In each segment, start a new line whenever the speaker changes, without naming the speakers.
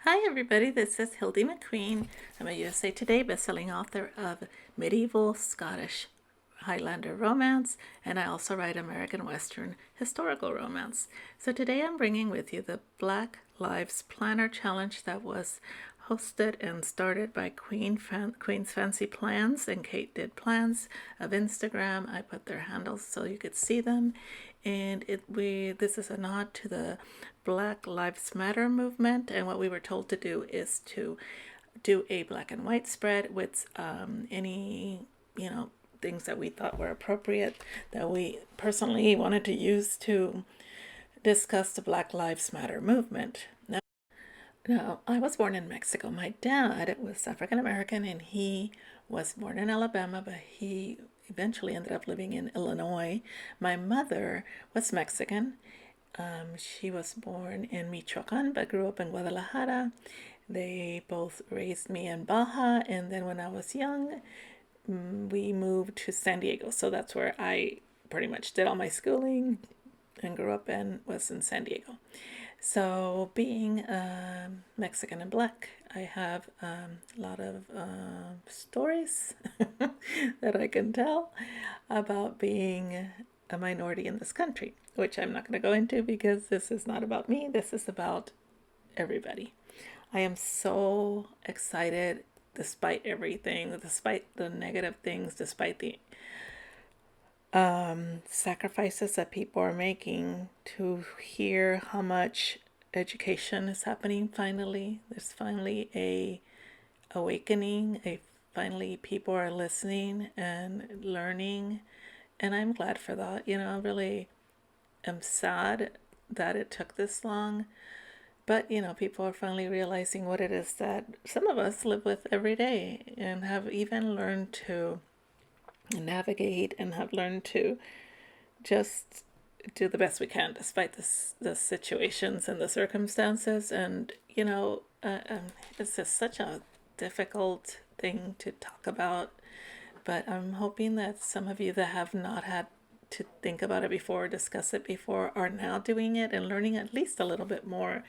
Hi everybody, this is Hildie McQueen. I'm a USA Today bestselling author of medieval Scottish Highlander romance, and I also write American Western historical romance. So today I'm bringing with you the Black Lives Planner Challenge that was hosted and started by Queen's Fancy Plans, and Kate did plans of Instagram. I put their handles so you could see them, and this is a nod to the Black Lives Matter movement. And what we were told to do is to do a black and white spread with any things that we thought were appropriate that we personally wanted to use to discuss the Black Lives Matter movement. Now, I was born in Mexico. My dad was African American and he was born in Alabama, but he eventually ended up living in Illinois. My mother was Mexican. She was born in Michoacan, but grew up in Guadalajara. They both raised me in Baja, and then when I was young, we moved to San Diego. So that's where I pretty much did all my schooling and grew up and was in San Diego. So being Mexican and Black, I have a lot of stories that I can tell about being a minority in this country, which I'm not going to go into because this is not about me. This is about everybody. I am so excited despite everything, despite the negative things, despite the sacrifices that people are making, to hear how much education is happening finally. There's finally a awakening, finally people are listening and learning, and I'm glad for that. I really am sad that it took this long, but people are finally realizing what it is that some of us live with every day and have even learned to navigate and have learned to just do the best we can despite the situations and the circumstances. And it's just such a difficult thing to talk about, but I'm hoping that some of you that have not had to think about it before, discuss it before, are now doing it and learning at least a little bit more,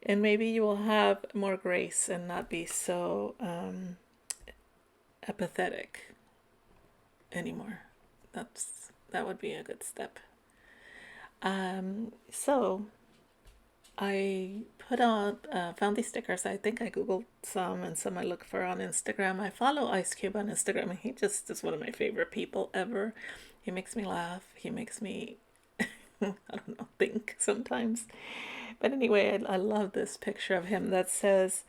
and maybe you will have more grace and not be so apathetic anymore. That would be a good step. So I found these stickers. I think I googled some, and some I look for on Instagram. I follow Ice Cube on Instagram, and he just is one of my favorite people ever. He makes me laugh. He makes me I don't know, think sometimes. But anyway, I love this picture of him that says,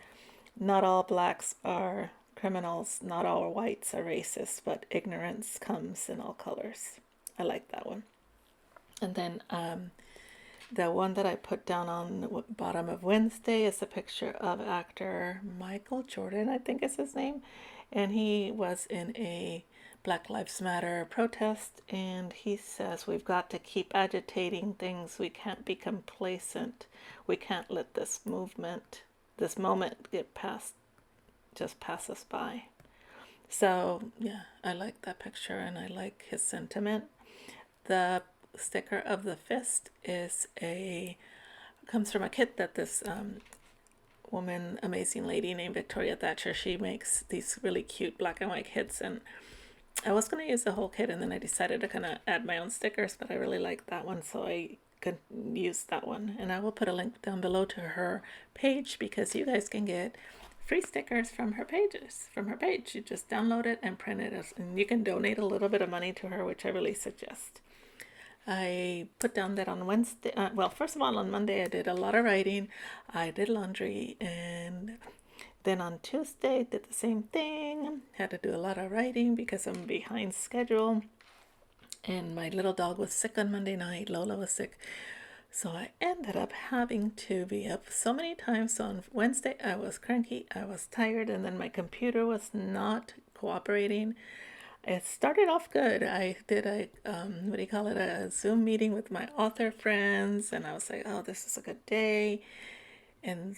"Not all blacks are criminals, not all whites are racist, but ignorance comes in all colors." I like that one. And then the one that I put down on the bottom of Wednesday is a picture of actor Michael Jordan, I think is his name. And he was in a Black Lives Matter protest, and he says we've got to keep agitating things. We can't be complacent. We can't let this moment just pass us by. So yeah, I like that picture and I like his sentiment. The sticker of the fist comes from a kit that this woman, amazing lady named Victoria Thatcher, she makes these really cute black and white kits, and I was going to use the whole kit, and then I decided to kind of add my own stickers, but I really like that one, so I could use that one. And I will put a link down below to her page, because you guys can get free stickers from her page. You just download it and print it, and you can donate a little bit of money to her, which I really suggest. I put down that on Wednesday. First of all, on Monday I did a lot of writing. I did laundry, and then on Tuesday I did the same thing. Had to do a lot of writing because I'm behind schedule. And my little dog was sick on Monday night. Lola was sick. So I ended up having to be up so many times. So on Wednesday I was cranky, I was tired, and then my computer was not cooperating. It started off good. I did a Zoom meeting with my author friends, and I was like, oh, this is a good day. And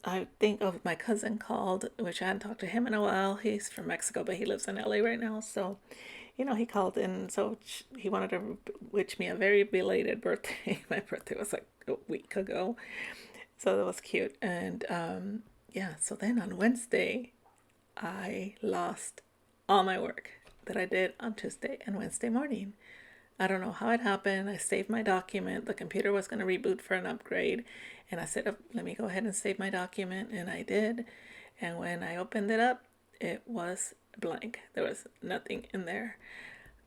I think my cousin called, which I hadn't talked to him in a while. He's from Mexico, but he lives in LA right now. So, he called in. So he wanted to wish me a very belated birthday. My birthday was like a week ago. So that was cute. And yeah, so then on Wednesday, I lost all my work that I did on Tuesday and Wednesday morning. I don't know how it happened. I saved my document. The computer was going to reboot for an upgrade. And I said, oh, let me go ahead and save my document. And I did. And when I opened it up, it was blank. There was nothing in there.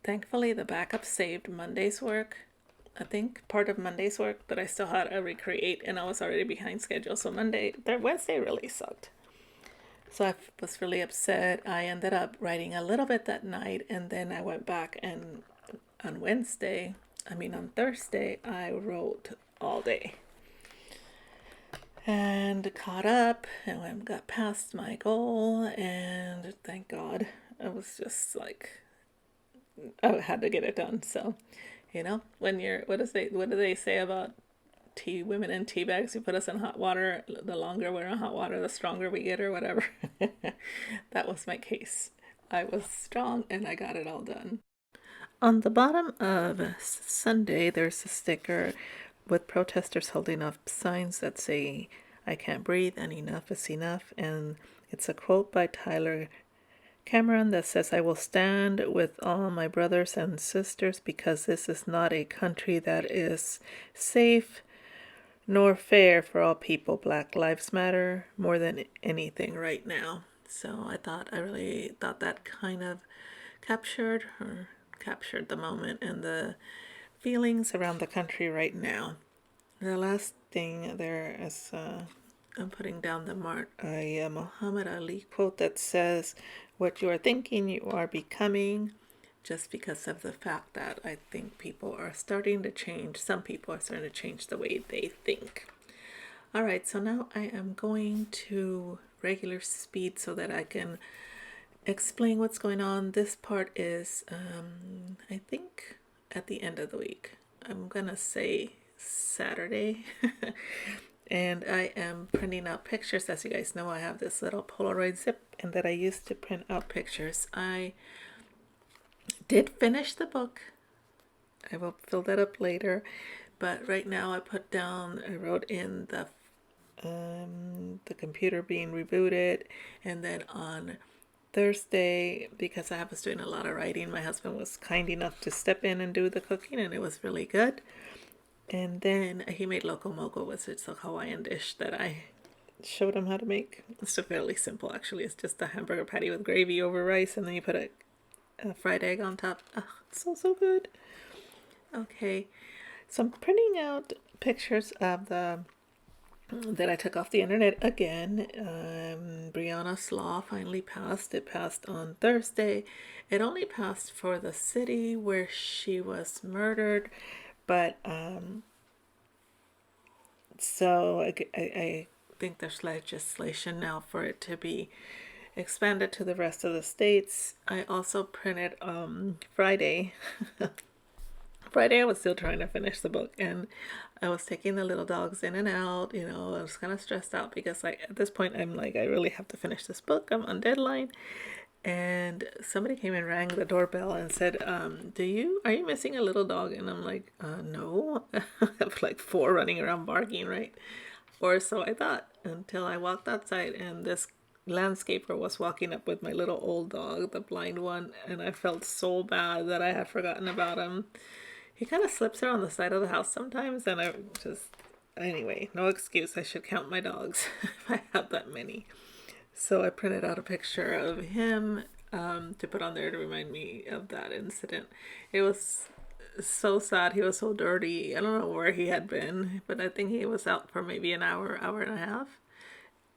Thankfully, the backup saved Monday's work. I think part of Monday's work, but I still had to recreate, and I was already behind schedule. So Wednesday really sucked. So I was really upset. I ended up writing a little bit that night, and then I went back and on Thursday, I wrote all day and caught up and got past my goal. And thank God, I was just like, I had to get it done. So, when what do they say about women in tea bags? You put us in hot water. The longer we're in hot water, the stronger we get, or whatever. That was my case. I was strong, and I got it all done. On the bottom of Sunday, there's a sticker with protesters holding up signs that say, "I can't breathe," and "Enough is enough." And it's a quote by Tyler Cameron that says, "I will stand with all my brothers and sisters because this is not a country that is safe nor fair for all people. Black lives matter more than anything right now." So I really thought that kind of captured the moment and the feelings around the country right now. The last thing there is I'm putting down the Muhammad Ali quote that says, "What you are thinking, you are becoming," just because of the fact that I think people are starting to change. Some people are starting to change the way they think. All right, so now I am going to regular speed so that I can explain what's going on. This part is, I think, at the end of the week. I'm gonna say Saturday. And I am printing out pictures. As you guys know, I have this little Polaroid zip and that I used to print out pictures. I did finish the book. I will fill that up later. But right now I wrote in the computer being rebooted. And then on Thursday, because I was doing a lot of writing, my husband was kind enough to step in and do the cooking, and it was really good. And then he made loco moco, which is a Hawaiian dish that I showed him how to make. It's fairly simple, actually. It's just a hamburger patty with gravy over rice, and then you put a fried egg on top. Oh, it's so good. Okay, so I'm printing out pictures of that I took off the internet again. Breonna's Law finally passed. It passed on Thursday. It only passed for the city where she was murdered, but so I think there's legislation now for it to be expanded to the rest of the states. I also printed Friday. Friday I was still trying to finish the book, and I was taking the little dogs in and out. I was kind of stressed out because at this point I'm like, I really have to finish this book. I'm on deadline. And somebody came and rang the doorbell and said, are you missing a little dog? And I'm like, no. I have like 4 running around barking, right? Or so I thought, until I walked outside and this landscaper was walking up with my little old dog, the blind one, and I felt so bad that I had forgotten about him. He kind of slips around the side of the house sometimes, and anyway, no excuse. I should count my dogs if I have that many. So I printed out a picture of him to put on there to remind me of that incident. It was so sad. He was so dirty. I don't know where he had been, but I think he was out for maybe an hour and a half.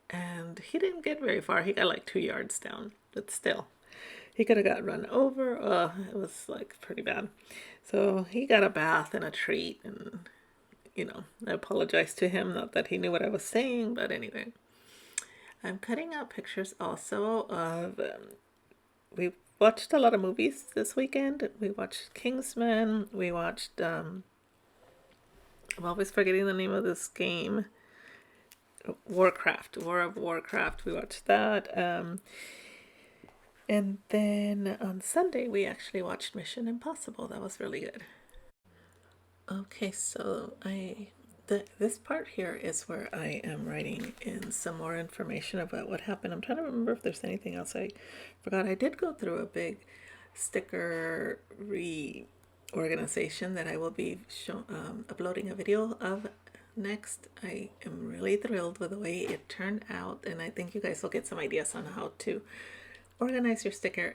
And he didn't get very far. He got like 2 yards down, but still. He could have got run over. It was like pretty bad. So he got a bath and a treat, and I apologized to him. Not that he knew what I was saying, but anyway. I'm cutting out pictures also of, we watched a lot of movies this weekend. We watched Kingsman. We watched, I'm always forgetting the name of this game. War of Warcraft. We watched that. And then on Sunday, we actually watched Mission Impossible. That was really good. Okay, so I This part here is where I am writing in some more information about what happened. I'm trying to remember if there's anything else I forgot. I did go through a big sticker reorganization that I will be uploading a video of next. I am really thrilled with the way it turned out, and I think you guys will get some ideas on how to organize your stickers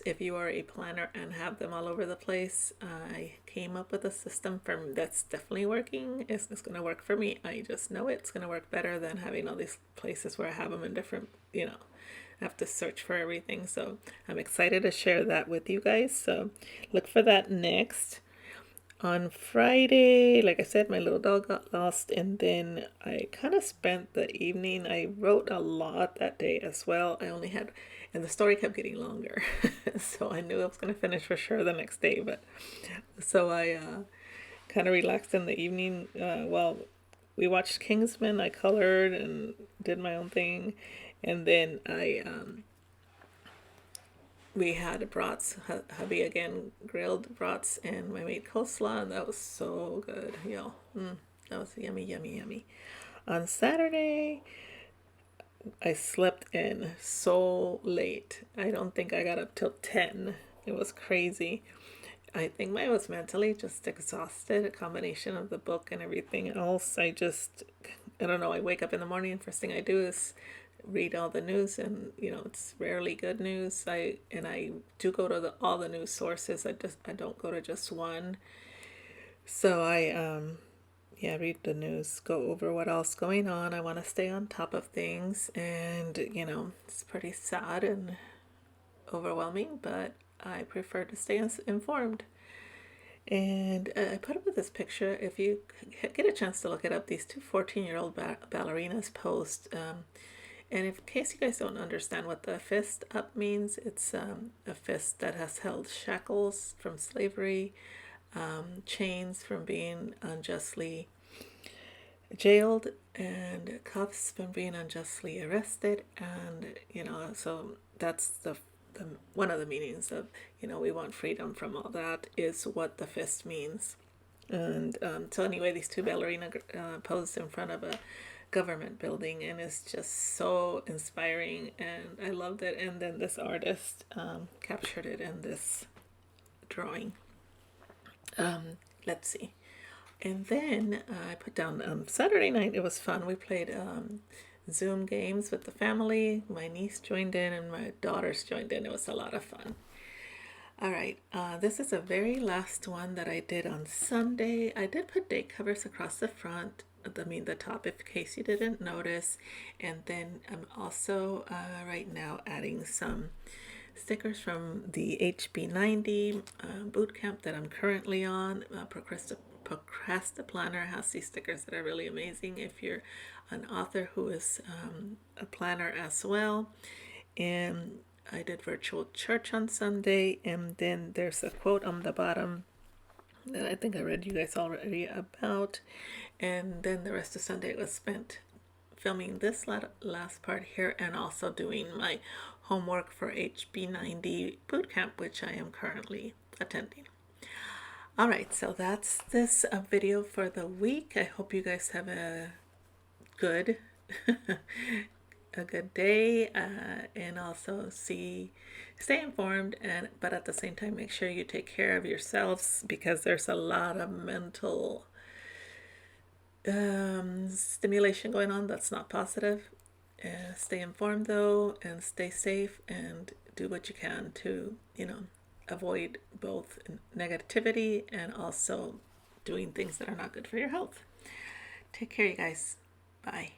if you are a planner and have them all over the place. I came up with a system that's definitely working. It's going to work for me. I just know it's going to work better than having all these places where I have them in different, I have to search for everything. So I'm excited to share that with you guys. So look for that next. On Friday, like I said, my little dog got lost, and then I kind of spent the evening. I wrote a lot that day as well. And the story kept getting longer, so I knew I was going to finish for sure the next day. But so I kind of relaxed in the evening. We watched Kingsman. I colored and did my own thing, and then we had brats. Hubby again grilled brats, and I made coleslaw, and that was so good. That was yummy, yummy, yummy. On Saturday, I slept in so late. I don't think I got up till 10. It was crazy. I think I was mentally just exhausted, a combination of the book and everything else. I don't know. I wake up in the morning, and first thing I do is read all the news, and it's rarely good news. I do go to all the news sources. I don't go to just one. So I read the news, go over what else going on. I want to stay on top of things, and it's pretty sad and overwhelming, but I prefer to stay informed. And I put up with this picture. If you get a chance to look it up, these two 14-year-old ballerinas post. And in case you guys don't understand what the fist up means, it's a fist that has held shackles from slavery, chains from being unjustly jailed, and cuffs from being unjustly arrested. And so that's the one of the meanings of we want freedom from all that, is what the fist means. And so anyway, these two ballerina posed in front of a government building, and it's just so inspiring, and I loved it. And then this artist captured it in this drawing. Let's see. And then I put down Saturday night. It was fun. We played Zoom games with the family. My niece joined in and my daughters joined in. It was a lot of fun. All right, this is a very last one that I did on Sunday. I did put date covers across the front, the top, in case you didn't notice. And then I'm also right now adding some stickers from the HB90 boot camp that I'm currently on. Procrastinate Planner has these stickers that are really amazing if you're an author who is a planner as well. And I did virtual church on Sunday, and then there's a quote on the bottom that I think I read you guys already about. And then the rest of Sunday was spent filming this last part here, and also doing my homework for HB90 bootcamp, which I am currently attending. All right, so that's this video for the week. I hope you guys have a good a good day, and also stay informed, but at the same time make sure you take care of yourselves, because there's a lot of mental stimulation going on that's not positive. Stay informed though, and stay safe, and do what you can to avoid both negativity and also doing things that are not good for your health. Take care, you guys. Bye.